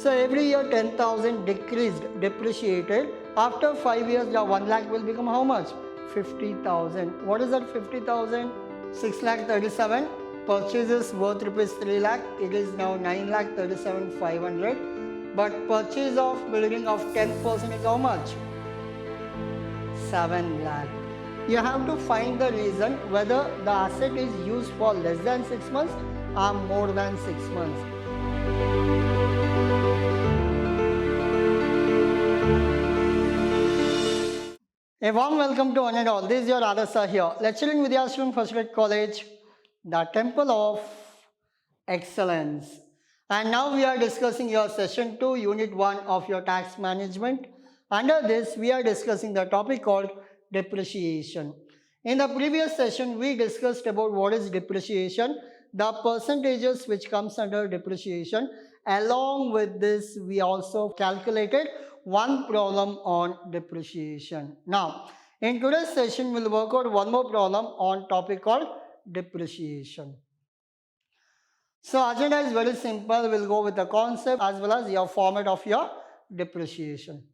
So every year 10,000 decreased, depreciated. After 5 years, the 1 lakh will become how much? 50,000. What is that 50,000? 6 lakh 37. Purchases worth rupees 3 lakh. It is now 9 lakh 37,500. But purchase of building of 10% is how much? 7 lakh. You have to find the reason whether the asset is used for less than 6 months or more than 6 months. A warm welcome to one and all. This is your Adasa here, lecturing Vidhyaashram First Grade College, the Temple of Excellence. And now we are discussing your session 2, unit 1 of your tax management. Under this, we are discussing the topic called depreciation. In the previous session, we discussed about what is depreciation, the percentages which comes under depreciation. Along with this, we also calculated one problem on depreciation. Now, in today's session, we'll work out one more problem on topic called depreciation. So, agenda is very simple. We'll go with the concept as well as your format of your depreciation.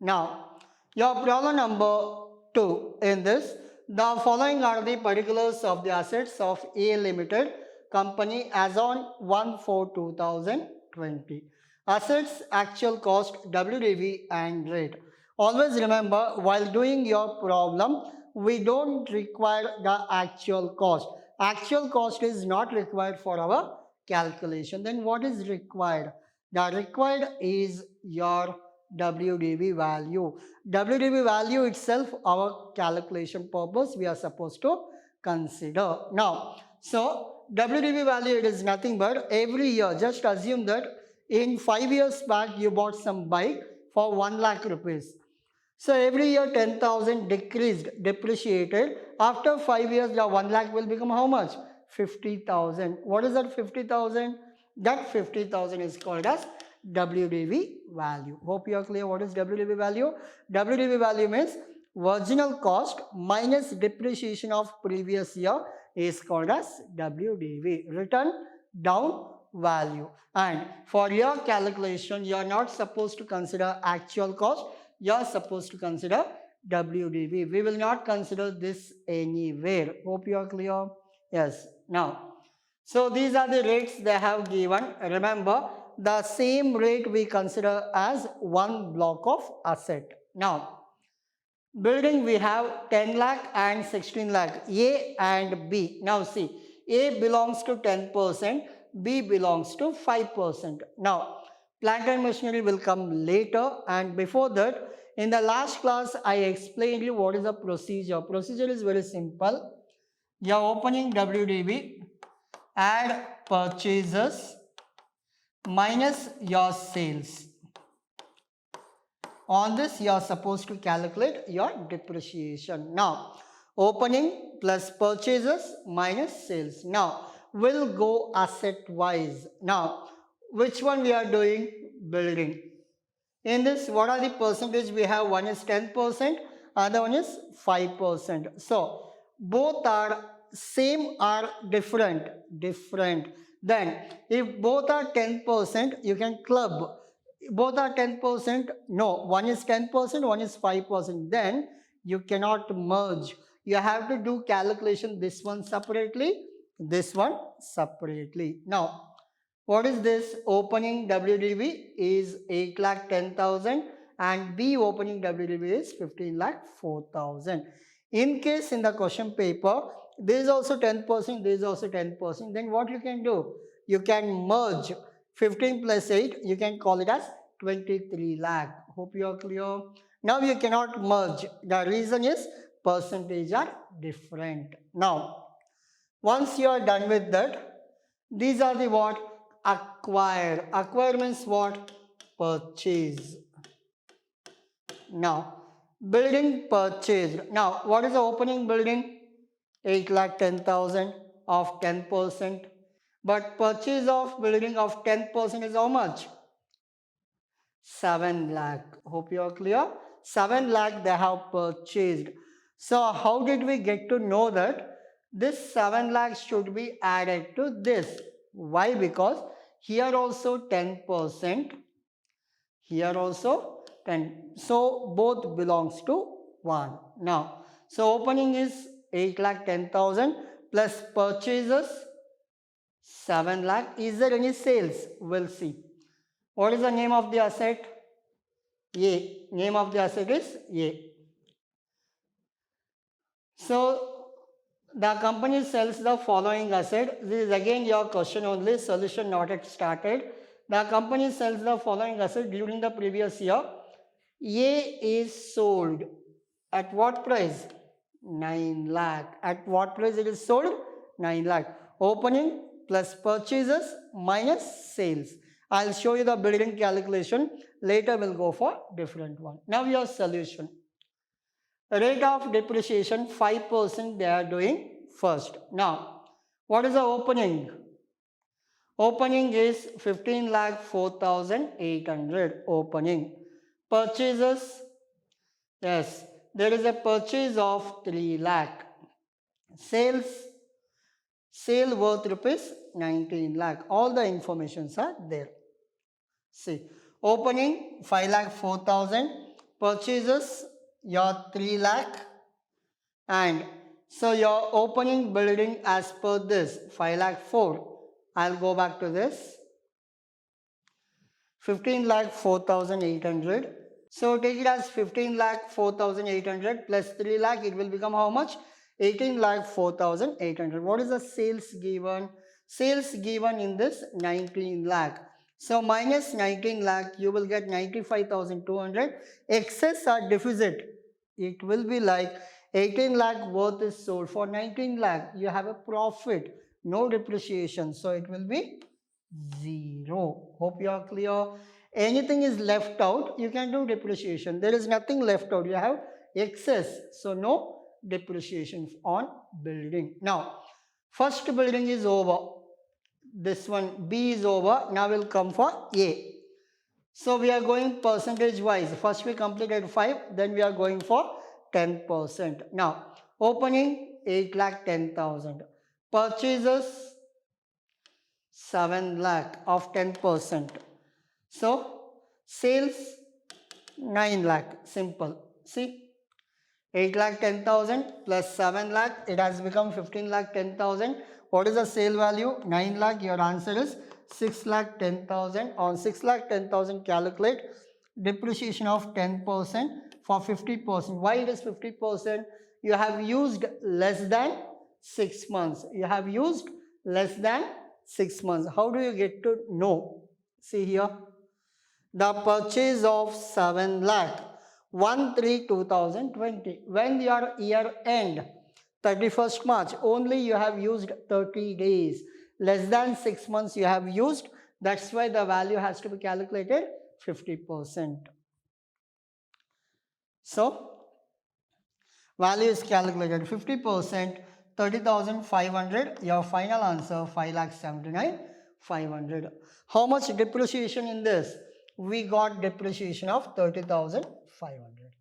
Now, your problem number 2 in this, the following are the particulars of the assets of A Limited company as on 1/4/2020. Assets, actual cost, WDV and rate. Always remember, while doing your problem, we don't require the actual cost. Actual cost is not required for our calculation. Then what is required? The required is your WDV value. WDV value itself, our calculation purpose, we are supposed to consider. Now, so WDV value, it is nothing but every year, just assume that in 5 years back you bought some bike for 1 lakh rupees. So every year 10,000 decreased, depreciated. After 5 years, the 1 lakh will become how much? 50,000. What is that 50,000? That 50,000 is called as WDV value. Hope you are clear what is WDV value. WDV value means original cost minus depreciation of previous year is called as WDV, written down value. And for your calculation, you are not supposed to consider actual cost, you are supposed to consider WDV. We will not consider this anywhere. Hope you are clear. Yes. Now, so these are the rates they have given. Remember, the same rate we consider as one block of asset. Now, building we have 10 lakh and 16 lakh, A and B. Now see, A belongs to 10%, B belongs to 5%. Now, plant and machinery will come later, and before that, in the last class, I explained you what is the procedure. Procedure is very simple. You are opening WDV, add purchases minus your sales. On this, you are supposed to calculate your depreciation. Now, opening plus purchases minus sales. Now, we'll go asset wise. Now, which one we are doing? Building. In this, what are the percentage we have? One is 10%, other one is 5%. So, both are same or different? Different. Then, if both are 10%, you can club. Both are 10%. No, one is 10%, one is 5%. Then, you cannot merge. You have to do calculation, this one separately, this one separately. Now, what is this? Opening WDV is 8,10,000 and B opening WDV is 15,04,000. In case in the question paper, this is also 10%, this is also 10%, then what you can do? You can merge 15 plus 8, you can call it as 23 lakh. Hope you are clear. Now you cannot merge. The reason is percentage are different. Now, once you are done with that, these are the what? Acquire. Acquire means what? Purchase. Now, building purchased. Now, what is the opening building? 8,10,000 of 10%. But purchase of building of 10% is how much? 7 lakh. Hope you are clear. 7 lakh they have purchased. So, how did we get to know that this 7 lakh should be added to this? Why? Because here also 10%, Here also 10. So both belongs to 1. Now, so opening is 8,10,000 plus purchases 7 lakh. Is there any sales? We'll see. What is the name of the asset? A. Name of the asset is A. So the company sells the following asset. This is again your question only, solution not yet started. The company sells the following asset during the previous year. A is sold at what price? 9 lakh. At what price it is sold? 9 lakh. Opening plus purchases minus sales. I'll show you the building calculation. Later we'll go for different one. Now your solution. Rate of depreciation 5% they are doing first. Now, what is the opening? Opening is 15 lakh 4,800 opening. Purchases, yes, there is a purchase of 3 lakh. Sales, sale worth rupees 19 lakh. All the informations are there. See, opening 5 lakh 4,000, purchases your 3 lakh, and so your opening building as per this 5 lakh 4. I'll go back to this 15 lakh 4,800. So take it as 15 lakh 4,800 plus 3 lakh, it will become how much? 18 lakh 4,800. What is the sales given? Sales given in this 19 lakh. So minus 19 lakh, you will get 95,200. Excess or deficit, it will be like 18 lakh worth is sold for 19 lakh. You have a profit, no depreciation. So it will be 0. Hope you are clear. Anything is left out, you can do depreciation. There is nothing left out. You have excess. So no depreciation on building. Now, first building is over. This one B is over. Now we'll come for A. So we are going percentage wise. First we completed 5, then we are going for 10%. Now, opening 8,10,000. Purchases 7 lakh of 10%. So, sales 9 lakh. Simple. See, 8,10,000 plus 7 lakh, it has become 15 lakh 10,000. What is the sale value? 9 lakh. Your answer is 6 lakh 10,000. On 6 lakh 10,000, calculate depreciation of 10% for 50%. Why it is 50%? You have used less than 6 months. You have used less than 6 months. How do you get to know? See here. The purchase of 7 lakh 1/3/2020. When your year end 31st March, only you have used 30 days. Less than 6 months you have used. That's why the value has to be calculated 50%. So, value is calculated 50%, 30,500. Your final answer 5,79,500. How much depreciation in this? We got depreciation of 30,500.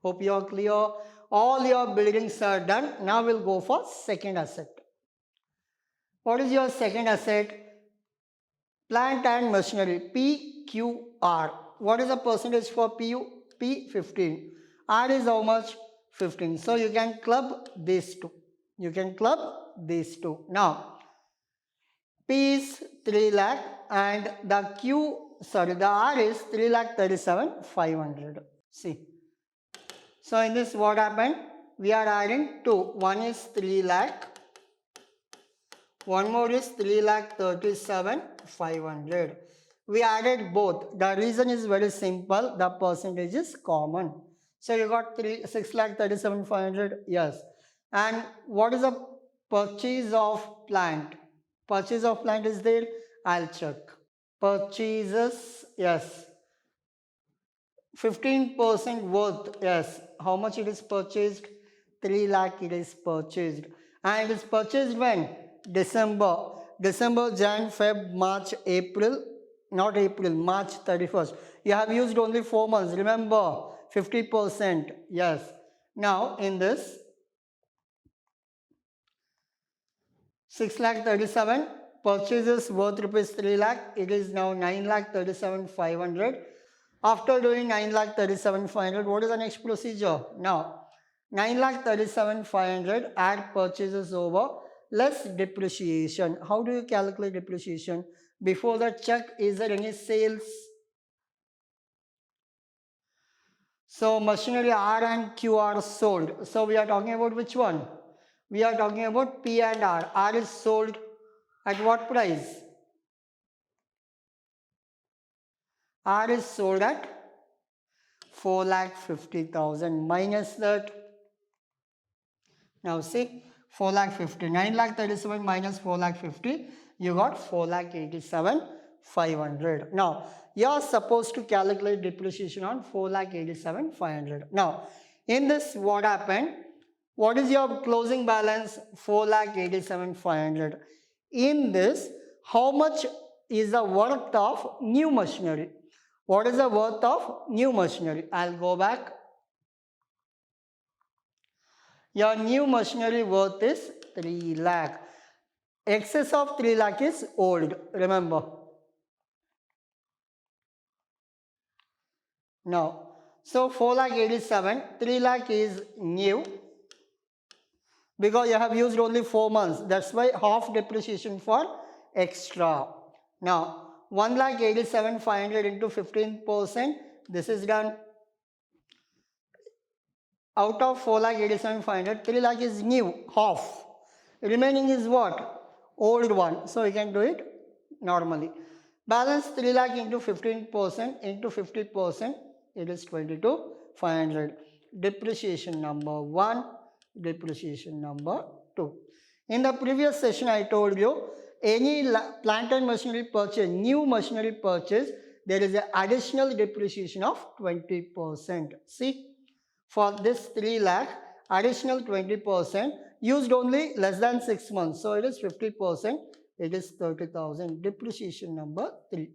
Hope you are clear. All your buildings are done. Now we'll go for second asset. What is your second asset? Plant and machinery, PQR. What is the percentage for PU? P 15. R is how much? 15. So you can club these two. You can club these two. Now, P is 3 lakh and the R is 3,37,500. See. So in this what happened? We are adding two. One is 3 lakh. One more is 3,37,500. We added both. The reason is very simple. The percentage is common. So you got 6,37,500. Yes. And what is the purchase of plant? Purchase of plant is there. I'll check. Purchases. Yes. 15% worth. Yes. How much it is purchased? 3 lakh it is purchased. And it is purchased when? December, Jan, Feb, March, April, not April, March 31st. You have used only 4 months. Remember, 50%. Yes. Now, in this, 6 lakh 37, purchases worth rupees 3 lakh. It is now 9 lakh 37,500. After doing 9,37,500, what is the next procedure? Now, 9,37,500, add purchases over less depreciation. How do you calculate depreciation? Before the check, is there any sales? So machinery R and Q are sold. So we are talking about which one? We are talking about P and R. R is sold at what price? R is sold at 4,50,000 minus that. Now see, 4,50,000, 9,37,000 minus 4,50,000, you got 4,87,500. Now, you are supposed to calculate depreciation on 4,87,500. Now, in this, what happened? What is your closing balance? 4,87,500. In this, how much is the worth of new machinery? What is the worth of new machinery? I'll go back. Your new machinery worth is 3 lakh. Excess of 3 lakh is old, remember. Now, so 4,87,000, 3 lakh is new because you have used only 4 months. That's why half depreciation for extra. Now, 1,87,500 into 15%, this is done. Out of 4,87,500, 3 lakh is new, half. Remaining is what? Old one. So we can do it normally. Balance 3 lakh into 15% into 50%, it is 22,500. Depreciation number 1, depreciation number 2. In the previous session, I told you, any plant and machinery purchase, new machinery purchase, there is an additional depreciation of 20%. See? For this 3 lakh, additional 20%, used only less than 6 months. So it is 50%, it is 30,000. Depreciation number 3.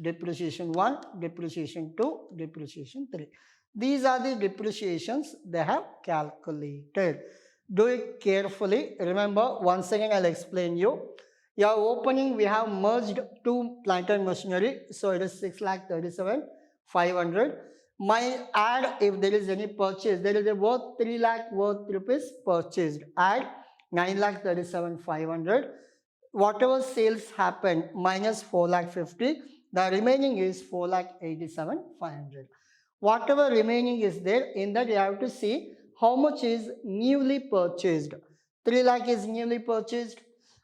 Depreciation 1, depreciation 2, depreciation 3. These are the depreciations they have calculated. Do it carefully. Remember, once again I'll explain you. Your opening, we have merged two plant and machinery. So it is 6,37,500. My add, if there is any purchase, there is a worth 3 lakh worth rupees purchased. Add 9,37,500. Whatever sales happened minus 4,50,000, the remaining is 4,87,500. Whatever remaining is there, in that you have to see how much is newly purchased. 3 lakh is newly purchased.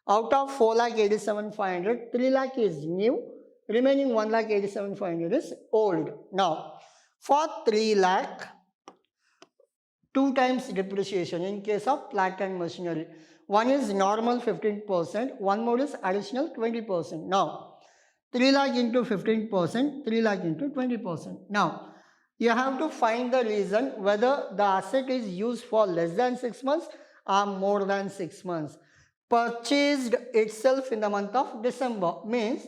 Out of 4,87,500, 3 lakh is new. Remaining 1,87,500 is old. Now, for 3 lakh, 2 times depreciation in case of plant and machinery. One is normal 15%, one more is additional 20%. Now, 3 lakh into 15%, 3 lakh into 20%. Now, you have to find the reason whether the asset is used for less than 6 months or more than 6 months. Purchased itself in the month of December means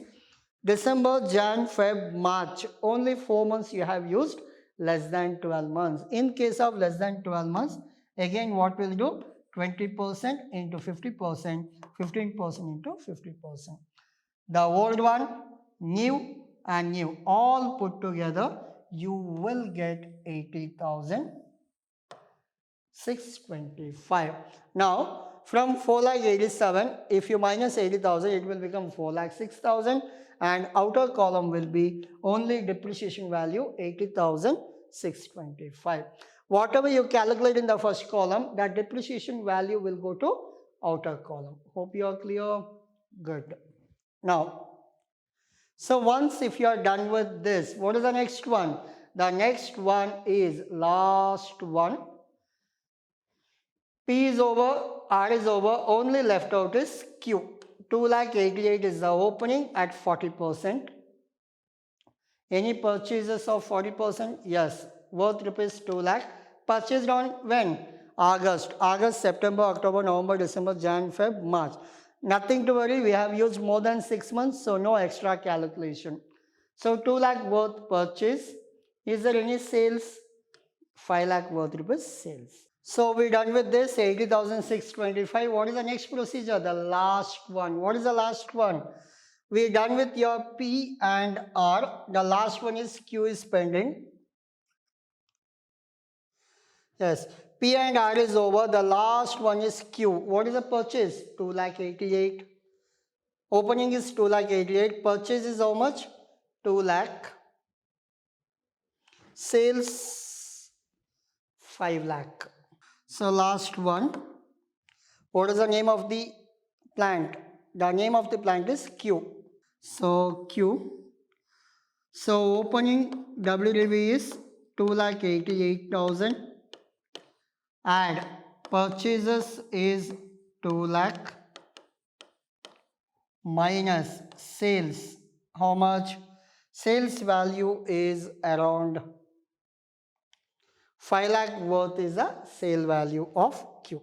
December, Jan, Feb, March. Only 4 months you have used, less than 12 months. In case of less than 12 months, again what will do? 20% into 50%, 15% into 50%. The old one, new and new, all put together, you will get 80,625. Now, from 4,87,000, if you minus 80,000, it will become 4,06,000, and outer column will be only depreciation value 80,625. Whatever you calculate in the first column, that depreciation value will go to outer column. Hope you are clear. Good. Now, so once if you are done with this, what is the next one? The next one is last one. P is over, R is over, only left out is Q. 2,88,000 is the opening at 40%. Any purchases of 40%? Yes. Worth rupees 2 lakh. Purchased on when? August. August, September, October, November, December, Jan, Feb, March. Nothing to worry. We have used more than 6 months, so no extra calculation. So 2 lakh worth purchase. Is there any sales? 5 lakh worth rupees sales. So we're done with this, 80,625. What is the next procedure? The last one. What is the last one? We're done with your P and R. The last one is Q is pending. Yes, P and R is over. The last one is Q. What is the purchase? 2,88,000. Opening is 2,88,000. Purchase is how much? 2 lakh. Sales 5 lakh. So last one. What is the name of the plant? The name of the plant is Q. So Q. So opening WDV is 2,88,000. Add purchases is 2 lakh minus sales. How much? Sales value is around 5 lakh worth is the sale value of Q.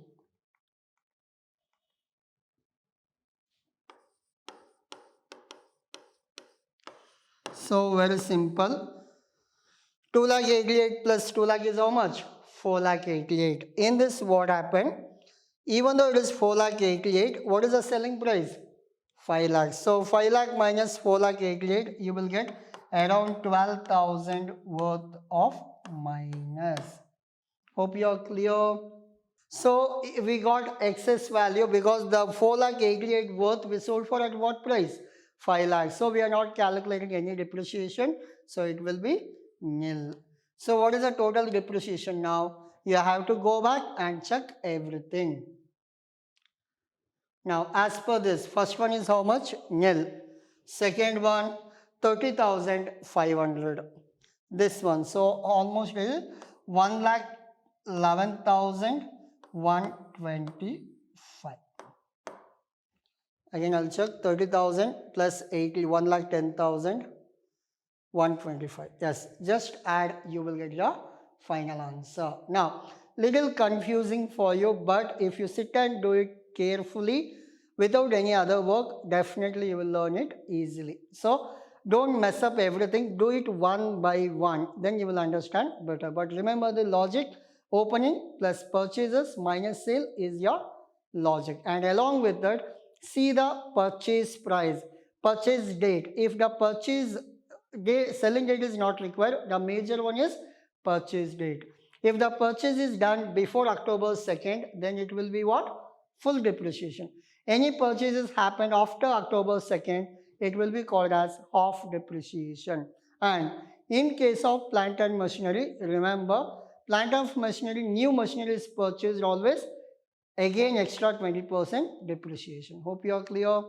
So very simple. 2,88,000 plus 2 lakh is how much? 4,88,000. In this what happened? Even though it is 4,88,000, what is the selling price? 5 lakhs. So 5 lakh minus 4,88,000, you will get around 12,000 worth of minus. Hope you are clear. So we got excess value because the 4,88,000 worth we sold for at what price? 5 lakhs. So we are not calculating any depreciation. So it will be nil. So what is the total depreciation now? You have to go back and check everything. Now as per this, first one is how much? Nil. Second one, 30,500. This one, so almost is 1,11,125. Again I'll check 30,000 plus 80, 1,10,125. Yes, just add, you will get your final answer. Now, little confusing for you, but if you sit and do it carefully without any other work, definitely you will learn it easily. So, don't mess up everything, do it one by one, then you will understand better. But remember the logic, opening plus purchases minus sale is your logic. And along with that, see the purchase price, purchase date. If the purchase date, selling date is not required, the major one is purchase date. If the purchase is done before October 2nd, then it will be what? Full depreciation. Any purchases happened after October 2nd, it will be called as half depreciation. And in case of plant and machinery, remember, plant and machinery, new machinery is purchased always, again extra 20% depreciation. Hope you are clear.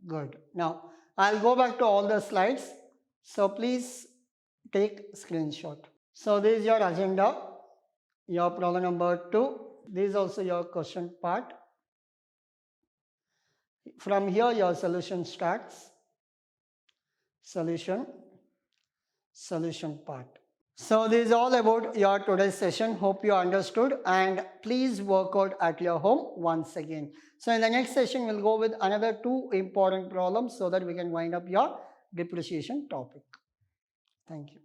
Good. Now I'll go back to all the slides, so please take screenshot. So this is your agenda, your problem number 2. This is also your question part. From here your solution starts. Solution part. So this is all about your today's session. Hope you understood, and please work out at your home once again. So in the next session, we'll go with another 2 important problems so that we can wind up your depreciation topic. Thank you.